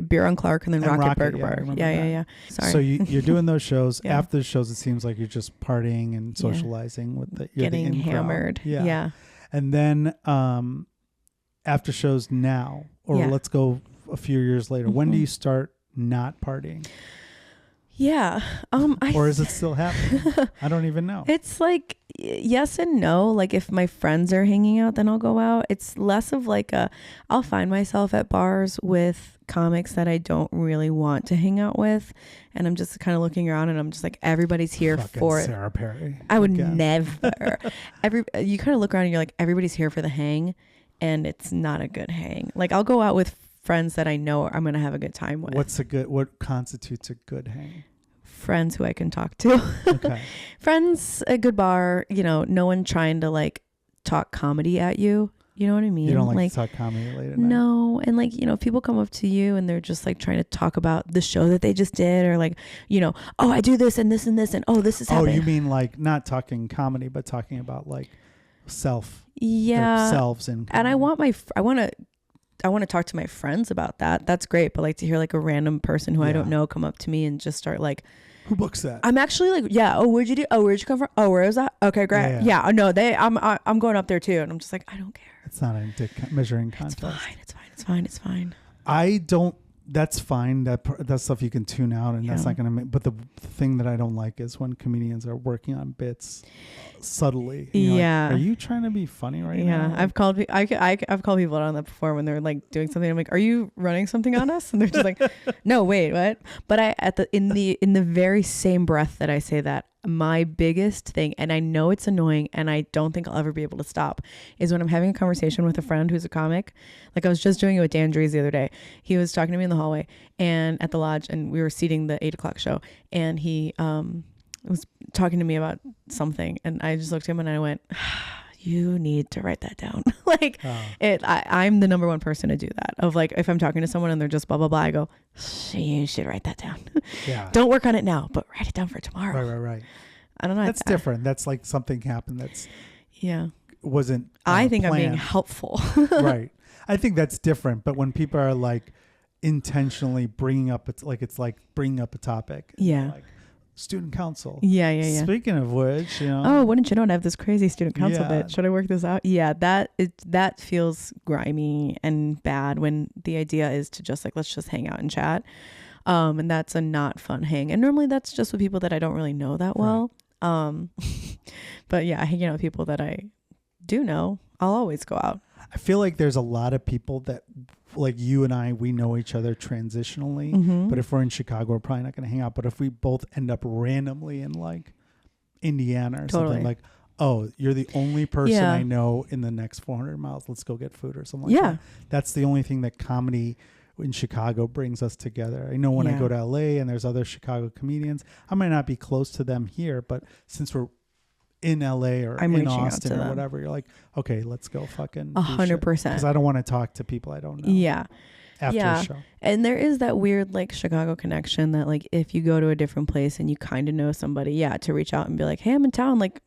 Speaker 2: Beer on Clark and then Rocket Burger Bar. Yeah. Sorry.
Speaker 1: So you're doing those shows. Yeah. After the shows, it seems like you're just partying and socializing with
Speaker 2: getting hammered. Yeah.
Speaker 1: And then after shows now, or let's go a few years later, when do you start not partying?
Speaker 2: Yeah.
Speaker 1: Or is it still happening? I don't even know.
Speaker 2: It's like yes and no. Like if my friends are hanging out, then I'll go out. It's less of like I'll find myself at bars with comics that I don't really want to hang out with. And I'm just kind of looking around and I'm just like, everybody's here for it.
Speaker 1: Sarah Perry.
Speaker 2: I would never. You kind of look around and you're like, everybody's here for the hang, and it's not a good hang. Like I'll go out with friends that I know I'm going to have a good time with.
Speaker 1: What constitutes a good hang?
Speaker 2: Friends who I can talk to.
Speaker 1: Okay.
Speaker 2: Friends, a good bar, no one trying to like talk comedy at you. You know what I mean?
Speaker 1: You don't like to talk comedy late at night?
Speaker 2: No. And like, if people come up to you and they're just like trying to talk about the show that they just did, or like, oh, I do this and this and this, and oh, this is happening.
Speaker 1: Oh, you mean like not talking comedy, but talking about like selves in comedy.
Speaker 2: And I want to talk to my friends about that. That's great. But like to hear like a random person who I don't know come up to me and just start like,
Speaker 1: who books that?
Speaker 2: I'm actually like, yeah. Oh, what'd you do? Oh, where'd you come from? Oh, where is that? Okay, great. Yeah. No, I'm going up there too. And I'm just like, I don't care.
Speaker 1: It's not a measuring contest.
Speaker 2: It's fine.
Speaker 1: That's fine. That's stuff you can tune out, and that's not going to make. But the thing that I don't like is when comedians are working on bits subtly. Like, are you trying to be funny right now?
Speaker 2: I've called I've called people out on that before when they're like doing something. I'm like, are you running something on us? And they're just like, no, wait, what? But in the very same breath that I say that, my biggest thing, and I know it's annoying and I don't think I'll ever be able to stop, is when I'm having a conversation with a friend who's a comic. Like I was just doing it with Dan Dries the other day. He was talking to me in the hallway and at the Lodge, and we were seating the 8:00 show, and he was talking to me about something, and I just looked at him and I went, you need to write that down. I'm the number one person to do that. Of like, if I'm talking to someone and they're just blah, blah, blah, I go, you should write that down.
Speaker 1: Yeah.
Speaker 2: Don't work on it now, but write it down for tomorrow.
Speaker 1: Right.
Speaker 2: I don't know.
Speaker 1: That's different. That's like something happened wasn't
Speaker 2: I think
Speaker 1: planned.
Speaker 2: I'm being helpful.
Speaker 1: Right. I think that's different. But when people are like intentionally bringing up, it's like bringing up a topic.
Speaker 2: Yeah.
Speaker 1: Like, student council.
Speaker 2: Yeah.
Speaker 1: Speaking of which,
Speaker 2: oh, wouldn't you know it? I have this crazy student council
Speaker 1: Yeah.
Speaker 2: bit. Should I work this out? Yeah, that feels grimy and bad when the idea is to just like, let's just hang out and chat. And that's a not fun hang. And normally that's just with people that I don't really know that well. But yeah, hanging out with people that I do know, I'll always go out.
Speaker 1: I feel like there's a lot of people that, like you and I, we know each other transitionally, but if we're in Chicago, we're probably not going to hang out. But if we both end up randomly in like Indiana or something, like, oh, you're the only person I know in the next 400 miles. Let's go get food or something like that. That's the only thing that comedy in Chicago brings us together. I know when I go to LA and there's other Chicago comedians, I might not be close to them here, but since we're in LA or in Austin or whatever, you're like, okay, let's go fucking
Speaker 2: 100%.
Speaker 1: Because I don't want to talk to people I don't know.
Speaker 2: Yeah.
Speaker 1: After a show.
Speaker 2: And there is that weird like Chicago connection that like if you go to a different place and you kind of know somebody, to reach out and be like, hey, I'm in town. Like,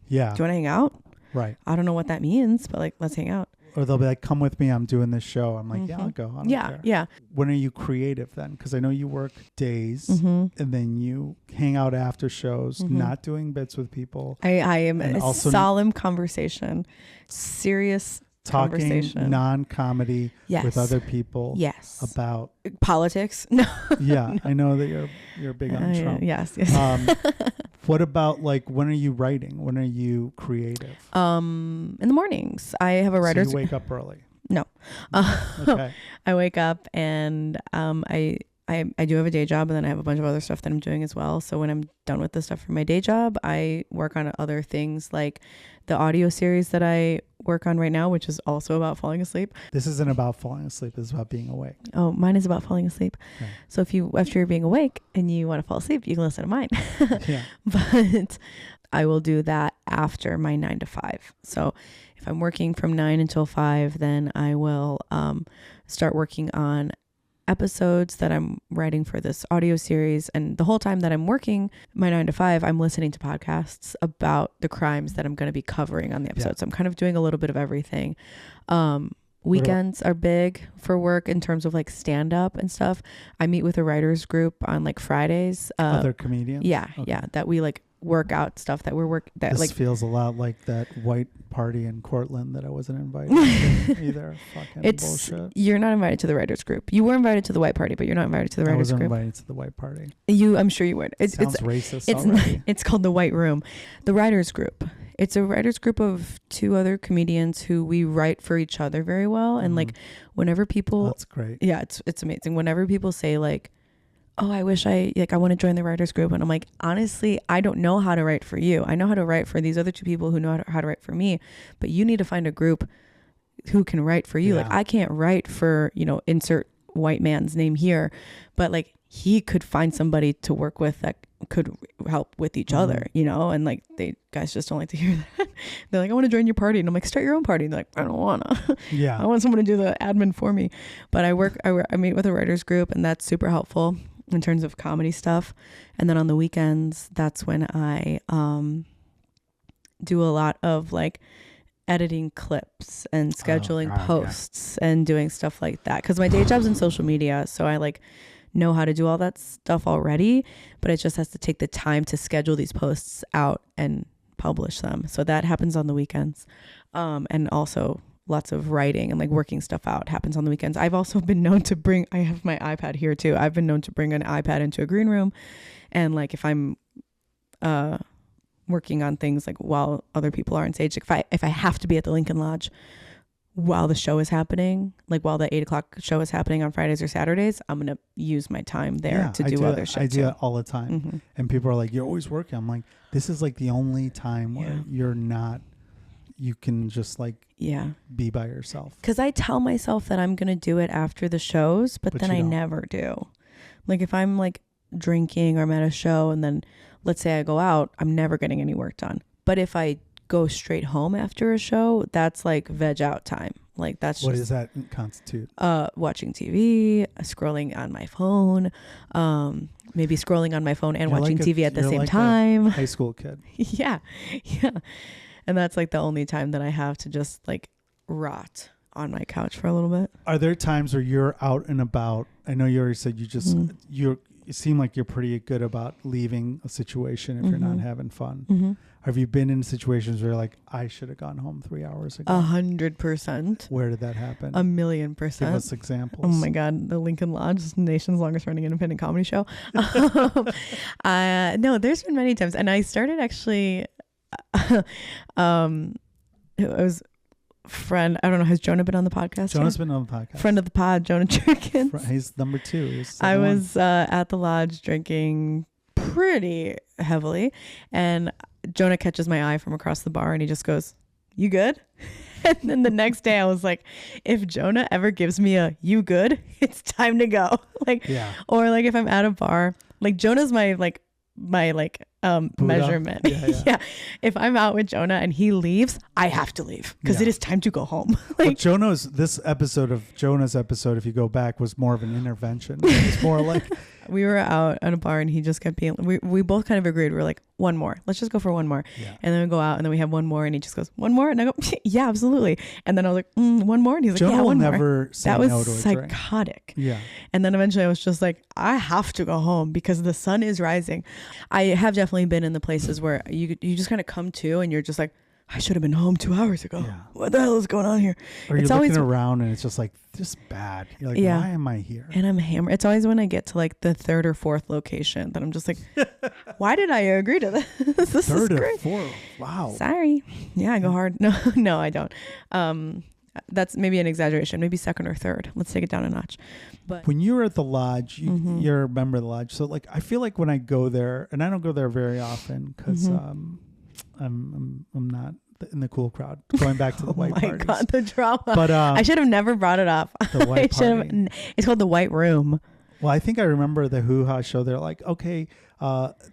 Speaker 2: do you want to hang out?
Speaker 1: Right.
Speaker 2: I don't know what that means, but like, let's hang out.
Speaker 1: Or they'll be like, come with me, I'm doing this show. I'm like, I'll go. I don't care.
Speaker 2: Yeah.
Speaker 1: When are you creative then? Because I know you work days and then you hang out after shows, not doing bits with people.
Speaker 2: I am a solemn conversation, serious
Speaker 1: talking non-comedy with other people.
Speaker 2: Yes.
Speaker 1: About
Speaker 2: politics. No.
Speaker 1: Yeah. I know that you're big on Trump.
Speaker 2: Yes.
Speaker 1: What about like, when are you writing? When are you creative?
Speaker 2: In the mornings. I have a writer's.
Speaker 1: So you wake up early?
Speaker 2: No.
Speaker 1: Okay.
Speaker 2: I wake up and I do have a day job, and then I have a bunch of other stuff that I'm doing as well. So when I'm done with the stuff for my day job, I work on other things like the audio series that I work on right now, which is also about falling asleep.
Speaker 1: This isn't about falling asleep. This is about being awake.
Speaker 2: Oh, mine is about falling asleep. Okay. So after you're being awake and you want to fall asleep, you can listen to mine.
Speaker 1: Yeah.
Speaker 2: But I will do that after my 9 to 5. So if I'm working from 9 until 5, then I will start working on episodes that I'm writing for this audio series. And the whole time that I'm working my 9 to 5, I'm listening to podcasts about the crimes that I'm going to be covering on the episode. Yeah. So I'm kind of doing a little bit of everything. Weekends are big for work in terms of like stand up and stuff. I meet with a writers group on like Fridays.
Speaker 1: Other comedians?
Speaker 2: Yeah. Okay. Yeah. That we like work out stuff that we're that
Speaker 1: this
Speaker 2: like
Speaker 1: feels a lot like that white party in Cortland that I wasn't invited to either. Fucking bullshit.
Speaker 2: You're not invited to the writers group. You were invited to the white party, but you're not invited to the writers group.
Speaker 1: I wasn't invited to the white party.
Speaker 2: I'm sure you would.
Speaker 1: Sounds racist already.
Speaker 2: It's called the White Room. The writers group. It's a writers group of 2 other comedians who we write for each other very well. And like whenever people,
Speaker 1: that's great.
Speaker 2: Yeah, it's amazing. Whenever people say like, oh, I wish I want to join the writers group. And I'm like, honestly, I don't know how to write for you. I know how to write for these other 2 people who know how to write for me, but you need to find a group who can write for you. Yeah. Like I can't write for, insert white man's name here, but like he could find somebody to work with that could help with each other, and like they guys just don't like to hear that. They're like, I want to join your party. And I'm like, start your own party. And they're like, I don't want to. Yeah. I want someone to do the admin for me. But I meet with a writers group, and that's super helpful in terms of comedy stuff. And then on the weekends, that's when I do a lot of like editing clips and scheduling posts and doing stuff like that. Because my day job's in social media, so I like know how to do all that stuff already, but it just has to take the time to schedule these posts out and publish them. So that happens on the weekends. And also lots of writing and like working stuff out happens on the weekends. I've also been known to I have my iPad here too. I've been known to bring an iPad into a green room. And like if I'm working on things like while other people are on stage, like if I have to be at the Lincoln Lodge while the show is happening, like while the 8:00 show is happening on Fridays or Saturdays, I'm going to use my time there to do other shit.
Speaker 1: I do that all the time. And people are like, you're always working. I'm like, this is like the only time where you can just like be by yourself. Because
Speaker 2: I tell myself that I'm going to do it after the shows, but then I never do. Like if I'm like drinking or I'm at a show and then let's say I go out, I'm never getting any work done. But if I go straight home after a show, that's like veg out time. Like that's
Speaker 1: what does that constitute?
Speaker 2: Watching TV, scrolling on my phone, maybe scrolling on my phone and watching TV at the same time.
Speaker 1: High school kid.
Speaker 2: Yeah. And that's like the only time that I have to just like rot on my couch for a little bit.
Speaker 1: Are there times where you're out and about? I know you already said you just seem like you're pretty good about leaving a situation if you're not having fun.
Speaker 2: Mm-hmm.
Speaker 1: Have you been in situations where you're like, I should have gone home 3 hours ago?
Speaker 2: 100%.
Speaker 1: Where did that happen?
Speaker 2: 1,000,000%.
Speaker 1: Give us examples.
Speaker 2: Oh my God, the Lincoln Lodge is the nation's longest running independent comedy show. No, there's been many times, and I started actually. It was friend. I don't know. Has Jonah been on the podcast?
Speaker 1: Jonah's been on the podcast.
Speaker 2: Friend of the pod, Jonah Jerkins.
Speaker 1: He's number 2.
Speaker 2: I was at the lodge drinking pretty heavily, and Jonah catches my eye from across the bar, and he just goes, "You good?" And then the next day I was like, if Jonah ever gives me a "you good," it's time to go. Like, yeah. Or like if I'm at a bar, like Jonah's my measurement. Yeah. If I'm out with Jonah and he leaves, I have to leave because it is time to go home. Like
Speaker 1: this episode of Jonah's episode, if you go back, was more of an intervention. It was more like
Speaker 2: we were out at a bar and he just kept being, we both kind of agreed. We were like, one more, let's just go for one more. Yeah. And then we go out and then we have one more and he just goes, one more. And I go, yeah, absolutely. And then I was like, one more. And he's like,
Speaker 1: Jonah
Speaker 2: yeah, one more.
Speaker 1: Never say
Speaker 2: that was
Speaker 1: no to
Speaker 2: psychotic.
Speaker 1: Yeah.
Speaker 2: And then eventually I was just like, I have to go home because the sun is rising. I have definitely been in the places where you just kind of come to and you're just like, I should have been home 2 hours ago. Yeah. What the hell is going on here?
Speaker 1: Or you're looking around and it's just like, just bad. You're like, why am I here?
Speaker 2: And I'm hammered. It's always when I get to like the 3rd or 4th location that I'm just like, why did I agree to this? This is great. 3rd or 4th. Wow. Sorry. Yeah, I go hard. No, I don't. That's maybe an exaggeration. Maybe 2nd or 3rd. Let's take it down a notch. But
Speaker 1: when you were at the lodge, you're a member of the lodge. So like, I feel like when I go there, and I don't go there very often because I'm not in the cool crowd. Going back to the white parties. Oh my God,
Speaker 2: the drama. But I should have never brought it up.
Speaker 1: The white party.
Speaker 2: It's called the White Room.
Speaker 1: Well, I think I remember the Hoo Ha show. They're like, okay,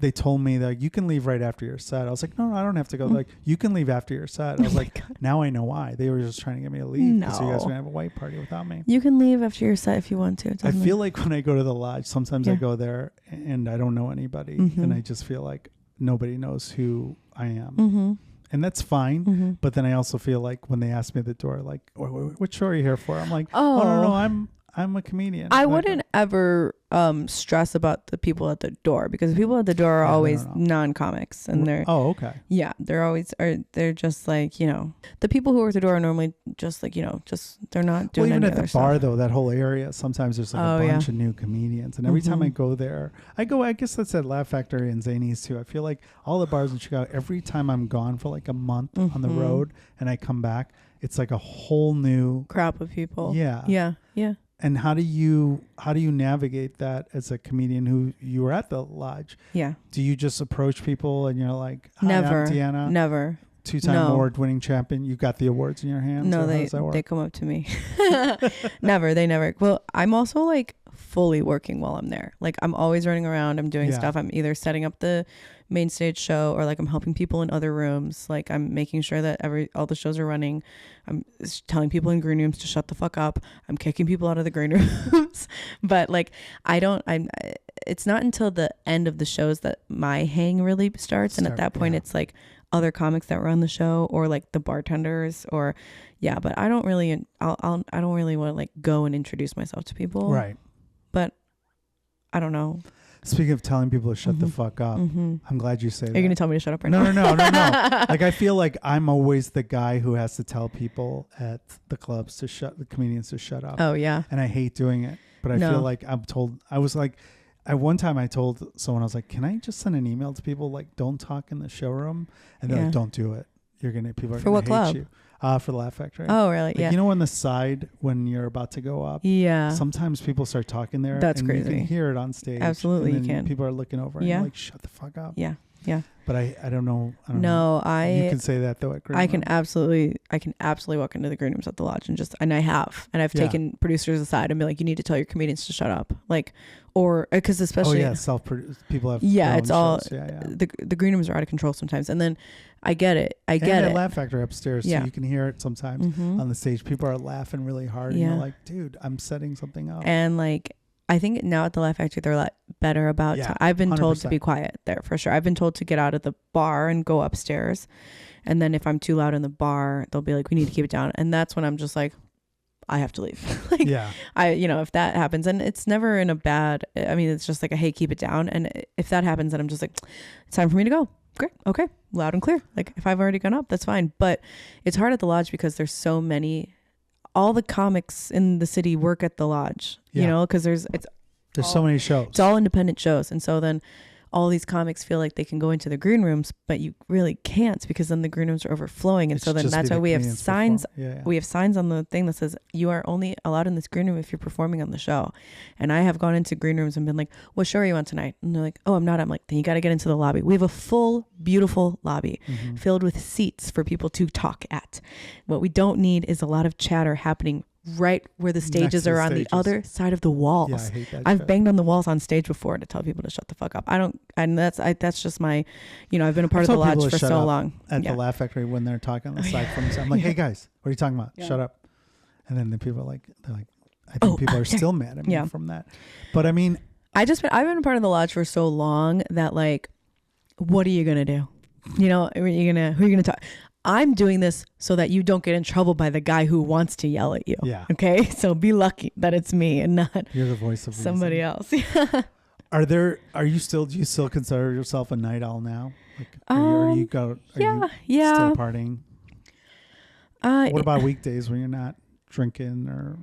Speaker 1: they told me that you can leave right after your set. I was like, no, I don't have to go. Like, you can leave after your set. I was like, God. Now I know why. They were just trying to get me to leave because you guys were going to have a white party without me.
Speaker 2: You can leave after your set if you want to.
Speaker 1: I feel like when I go to the lodge, sometimes I go there and I don't know anybody. And I just feel like nobody knows who I am. And that's fine. But then I also feel like when they ask me at the door, like, what show are you here for? I'm like, oh no, I'm a comedian.
Speaker 2: I wouldn't ever stress about the people at the door because the people at the door are always non-comics and they're they're always they're just like, you know, the people who are at the door are normally just like, you know, just they're not doing
Speaker 1: even
Speaker 2: any
Speaker 1: at the bar though, that whole area sometimes there's like a bunch of new comedians, and every time I go there, I guess that's at Laugh Factory and Zany's too. I feel like all the bars in Chicago, every time I'm gone for like a month on the road and I come back, it's like a whole new
Speaker 2: crop of people.
Speaker 1: Yeah. And how do you navigate that as a comedian who you were at the lodge? Yeah. Do you just approach people and you're like, hi,
Speaker 2: never,
Speaker 1: I'm Deanna.
Speaker 2: Never.
Speaker 1: 2-time award-winning champion. You got the awards in your hands?
Speaker 2: No, they come up to me. Never. They never. Well, I'm also like fully working while I'm there. Like I'm always running around. I'm doing stuff. I'm either setting up the main stage show or like I'm helping people in other rooms. Like I'm making sure that all the shows are running. I'm telling people in green rooms to shut the fuck up. I'm kicking people out of the green rooms. But like it's not until the end of the shows that my hang really starts. And at that point it's like other comics that run the show or like the bartenders or but I don't really I don't really want to like go and introduce myself to people.
Speaker 1: Right.
Speaker 2: But I don't know.
Speaker 1: Speaking of telling people to shut the fuck up, I'm glad you say that.
Speaker 2: Are you going to tell me to shut up right now?
Speaker 1: No. Like I feel like I'm always the guy who has to tell people at the clubs the comedians to shut up.
Speaker 2: Oh yeah.
Speaker 1: And I hate doing it, but I feel like I was like, at one time I told someone, I was like, can I just send an email to people like, don't talk in the showroom? And they're like, don't do it. People are going to hate you. For the Laugh Factory.
Speaker 2: Oh, really?
Speaker 1: Like, you know, on the side when you're about to go up. Yeah. Sometimes people start talking there.
Speaker 2: That's crazy.
Speaker 1: You can hear it on stage.
Speaker 2: Absolutely,
Speaker 1: and
Speaker 2: you can.
Speaker 1: People are looking over and you're like, shut the fuck up.
Speaker 2: Yeah.
Speaker 1: But I don't know. You can say that though at green
Speaker 2: room. I can absolutely walk into the green rooms at the lodge and I've taken producers aside and be like, you need to tell your comedians to shut up. Like, or because especially
Speaker 1: people have
Speaker 2: it's all the green rooms are out of control sometimes, and then I get it. And
Speaker 1: at Laugh Factory upstairs, so you can hear it sometimes on the stage. People are laughing really hard, and you're like, dude, I'm setting something up.
Speaker 2: And like, I think now at the Laugh Factory, they're a lot better about I've been 100%. Told to be quiet there for sure. I've been told to get out of the bar and go upstairs. And then if I'm too loud in the bar, they'll be like, we need to keep it down. And that's when I'm just like, I have to leave. Like,
Speaker 1: yeah.
Speaker 2: If that happens, and it's never in a bad, I mean, it's just like a, hey, keep it down. And if that happens, then I'm just like, it's time for me to go. Great. Okay. Loud and clear. Like if I've already gone up, that's fine. But it's hard at the lodge because there's so many, all the comics in the city work at the lodge, because there's
Speaker 1: so many shows.
Speaker 2: It's all independent shows. And so then all these comics feel like they can go into the green rooms, but you really can't, because then the green rooms are overflowing. And so then that's why we have signs. We have signs on the thing that says you are only allowed in this green room if you're performing on the show. And I have gone into green rooms and been like, what show are you on tonight? And they're like, oh, I'm not. I'm like, then you got to get into the lobby. We have a full, beautiful lobby filled with seats for people to talk at. What we don't need is a lot of chatter happening right where the stages are on the other side of the walls.
Speaker 1: Yeah, I hate that
Speaker 2: I've
Speaker 1: shit.
Speaker 2: banged on the walls on stage before to tell people to shut the fuck up. That's just my, I've been a part of the lodge for so long.
Speaker 1: At the Laugh Factory when they're talking on the side from us, I'm like, hey guys, what are you talking about? Shut up. And then the people are like, I think people are still mad at me from that. But I mean, I've
Speaker 2: been a part of the lodge for so long that like, what are you going to do? Who are you going to talk? I'm doing this so that you don't get in trouble by the guy who wants to yell at you.
Speaker 1: Yeah.
Speaker 2: Okay. So be lucky that it's me and not
Speaker 1: you're the voice of
Speaker 2: somebody
Speaker 1: reason.
Speaker 2: else.
Speaker 1: Do you still consider yourself a night owl now? Like, are you still partying? What about weekdays when you're not drinking or?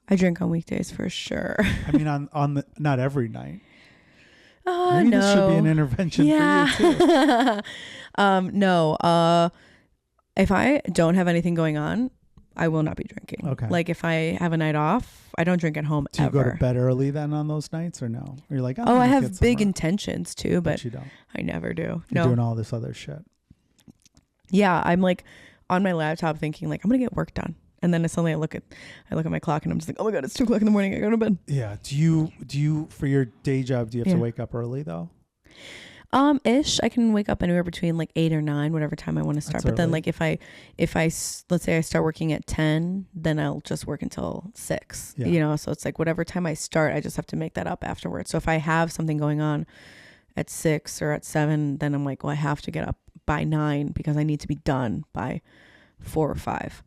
Speaker 2: I drink on weekdays for sure.
Speaker 1: I mean, on the not every night.
Speaker 2: Maybe
Speaker 1: this should be an intervention for you too.
Speaker 2: No. If I don't have anything going on, I will not be drinking. Okay. Like if I have a night off, I don't drink at home ever.
Speaker 1: Do you go to bed early then on those nights or no? Or you're like,
Speaker 2: I have big intentions too, but you don't. I never do.
Speaker 1: You're doing all this other shit.
Speaker 2: Yeah, I'm like on my laptop thinking like I'm gonna get work done, and then suddenly I look at my clock and I'm just like, oh my god, it's 2:00 in the morning. I go to bed.
Speaker 1: Yeah. Do you for your day job? Do you have to wake up early though?
Speaker 2: Ish. I can wake up anywhere between like 8 or 9, whatever time I want to start. But then like if I let's say I start working at 10, then I'll just work until 6, so it's like whatever time I start, I just have to make that up afterwards. So if I have something going on at 6 or at 7, then I'm like, well, I have to get up by 9 because I need to be done by 4 or 5.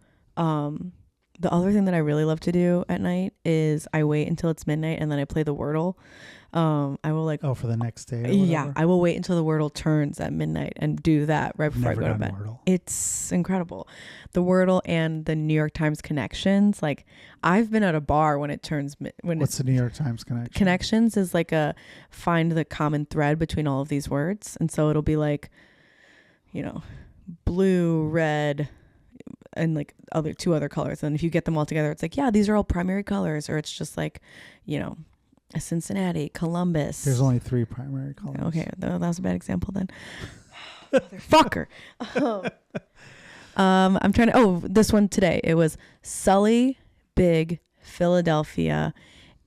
Speaker 2: The other thing that I really love to do at night is I wait until it's midnight and then I play the Wordle. I will like
Speaker 1: for the next day.
Speaker 2: Yeah, I will wait until the Wordle turns at midnight and do that right before I go to bed. Wordle. It's incredible. The Wordle and the New York Times connections. Like I've been at a bar when it turns
Speaker 1: What's the New York Times connection?
Speaker 2: Connections is like find the common thread between all of these words, and so it'll be like, blue, red, and like two other colors. And if you get them all together, it's like, yeah, these are all primary colors, or it's just like, a Cincinnati, Columbus.
Speaker 1: There's only 3 primary colors.
Speaker 2: Okay, that was a bad example then. Motherfucker. I'm trying to. This one today. It was Sully, Big, Philadelphia,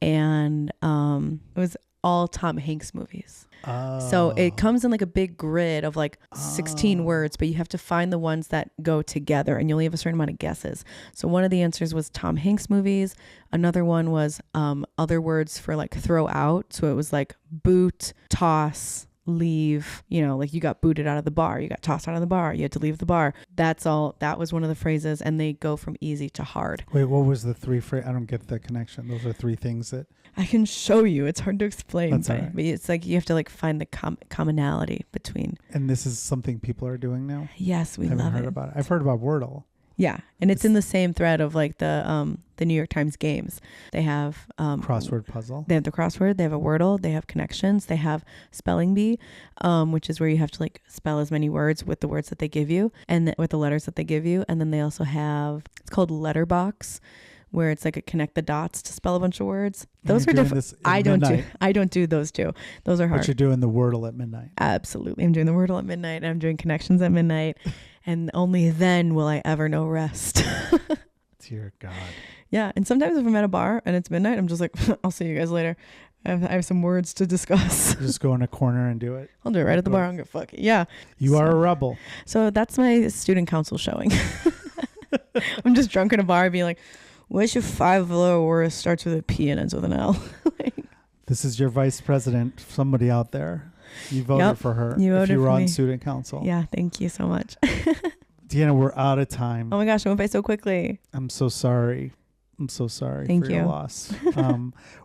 Speaker 2: and it was all Tom Hanks movies. So it comes in like a big grid of like 16 words, but you have to find the ones that go together, and you only have a certain amount of guesses. So one of the answers was Tom Hanks movies. Another one was other words for like throw out. So it was like boot, toss, leave, like you got booted out of the bar, you got tossed out of the bar, you had to leave the bar. That's all. That was one of the phrases, and they go from easy to hard.
Speaker 1: Wait, what was the 3 phrases? I don't get the connection. Those are 3 things that
Speaker 2: I can show you. It's hard to explain.
Speaker 1: That's all right.
Speaker 2: But it's like you have to like find the commonality between.
Speaker 1: And this is something people are doing now?
Speaker 2: Yes, we love it.
Speaker 1: I haven't heard about it. I've heard about Wordle.
Speaker 2: Yeah, and it's in the same thread of like the New York Times games. They have
Speaker 1: crossword puzzle.
Speaker 2: They have the crossword. They have a Wordle. They have connections. They have spelling bee, which is where you have to like spell as many words with the words that they give you and with the letters that they give you. And then they also have, it's called Letterbox, where it's like a connect the dots to spell a bunch of words. Those are different. I don't do those two. Those are hard.
Speaker 1: But you're doing the Wordle at midnight.
Speaker 2: Absolutely. I'm doing the Wordle at midnight, and I'm doing connections at midnight. And only then will I ever know rest.
Speaker 1: Dear God.
Speaker 2: Yeah. And sometimes if I'm at a bar and it's midnight, I'm just like, I'll see you guys later. I have some words to discuss.
Speaker 1: Just go in a corner and do it.
Speaker 2: I'll do it right at the bar. I'm going to fuck it. Yeah.
Speaker 1: You are a rebel.
Speaker 2: So that's my student council showing. I'm just drunk in a bar being like, what's your 5-letter word starts with a P and ends with an L?
Speaker 1: This is your vice president, somebody out there. You voted for her.
Speaker 2: You voted
Speaker 1: if you were
Speaker 2: for
Speaker 1: on
Speaker 2: me.
Speaker 1: student council.
Speaker 2: Yeah, thank you so much.
Speaker 1: Deanna, we're out of time.
Speaker 2: Oh my gosh, it went by so quickly.
Speaker 1: I'm so sorry. I'm so sorry
Speaker 2: Thank
Speaker 1: for
Speaker 2: you.
Speaker 1: your loss.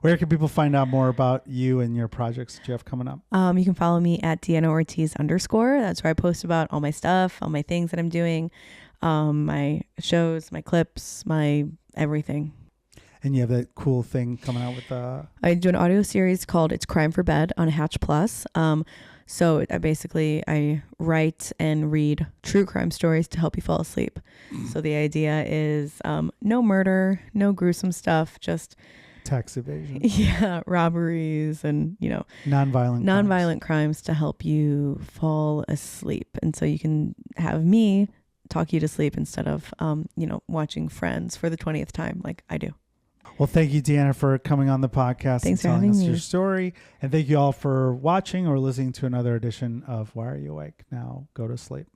Speaker 1: Where can people find out more about you and your projects that you have coming up?
Speaker 2: You can follow me at Deanna Ortiz _. That's where I post about all my stuff, all my things that I'm doing, my shows, my clips, my everything.
Speaker 1: And you have that cool thing coming out with
Speaker 2: I do an audio series called It's Crime for Bed on Hatch Plus. So I write and read true crime stories to help you fall asleep. So the idea is no murder, no gruesome stuff, just
Speaker 1: tax evasion.
Speaker 2: Yeah, robberies and, nonviolent crimes to help you fall asleep. And so you can have me talk you to sleep instead of, watching Friends for the 20th time like I do.
Speaker 1: Well, thank you, Deanna, for coming on the podcast
Speaker 2: Thanks
Speaker 1: and
Speaker 2: for
Speaker 1: telling us
Speaker 2: having
Speaker 1: your
Speaker 2: me.
Speaker 1: story. And thank you all for watching or listening to another edition of Why Are You Awake? Now go to sleep.